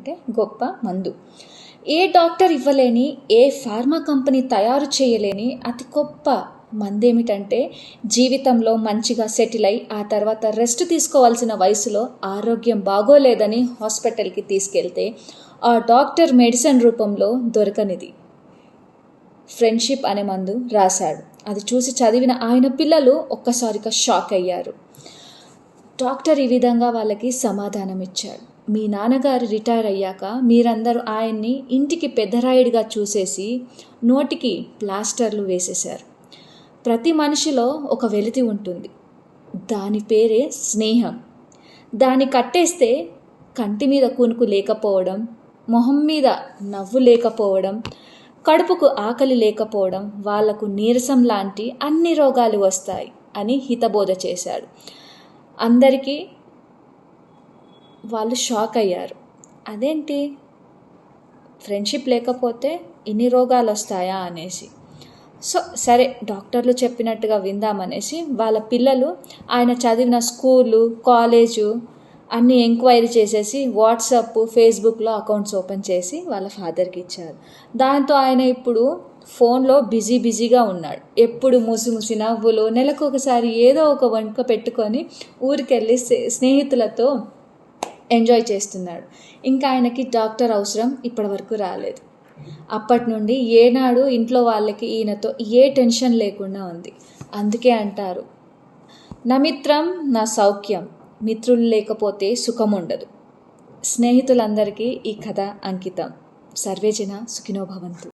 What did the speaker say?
కంటే గొప్ప మందు. ఏ డాక్టర్ ఇవ్వలేని, ఏ ఫార్మా కంపెనీ తయారు చేయలేని అతి గొప్ప మందేమిటంటే, జీవితంలో మంచిగా సెటిల్ అయి ఆ తర్వాత రెస్ట్ తీసుకోవాల్సిన వయసులో ఆరోగ్యం బాగోలేదని హాస్పిటల్కి తీసుకెళ్తే ఆ డాక్టర్ మెడిసిన్ రూపంలో దొరకనిది ఫ్రెండ్షిప్ అనే మందు రాశాడు. అది చూసి చదివిన ఆయన పిల్లలు ఒక్కసారిగా షాక్ అయ్యారు. డాక్టర్ ఈ విధంగా వాళ్ళకి సమాధానం ఇచ్చాడు. మీ నాన్నగారు రిటైర్ అయ్యాక మీరందరూ ఆయన్ని ఇంటికి పెద్దరాయుడిగా చూసేసి నోటికి ప్లాస్టర్లు వేసేశారు. ప్రతి మనిషిలో ఒక వెలితి ఉంటుంది. దాని పేరే స్నేహం. దాన్ని కట్టేస్తే కంటి మీద కునుకు లేకపోవడం, మొహం మీద నవ్వు లేకపోవడం, కడుపుకు ఆకలి లేకపోవడం, వాళ్లకు నీరసం లాంటి అన్ని రోగాలు వస్తాయి అని హితబోధ చేశాడు. అందరికీ వాళ్ళు షాక్ అయ్యారు. అదేంటి, ఫ్రెండ్షిప్ లేకపోతే ఇన్ని రోగాలు వస్తాయా అనేసి. సరే డాక్టర్లు చెప్పినట్టుగా విందామనేసి వాళ్ళ పిల్లలు ఆయన చదివిన స్కూలు, కాలేజు అన్నీ ఎంక్వైరీ చేసేసి వాట్సాప్, ఫేస్బుక్లో అకౌంట్స్ ఓపెన్ చేసి వాళ్ళ ఫాదర్కి ఇచ్చారు. దాంతో ఆయన ఇప్పుడు ఫోన్లో బిజీగా ఉన్నాడు. ఎప్పుడు ముసి నవ్వులు, నెలకు ఒకసారి ఏదో ఒక వంక పెట్టుకొని ఊరికెళ్ళి స్నేహితులతో ఎంజాయ్ చేస్తున్నాడు. ఇంకా ఆయనకి డాక్టర్ అవసరం ఇప్పటి వరకు రాలేదు. అప్పటి నుండి ఏనాడు ఇంట్లో వాళ్ళకి ఈయనతో ఏ టెన్షన్ లేకుండా ఉంది. అందుకే అంటారు, నా మిత్రం నా సౌఖ్యం, మిత్రులు లేకపోతే సుఖం ఉండదు. స్నేహితులందరికీ ఈ కథ అంకితం. సర్వేజన సుఖినో భవంతు.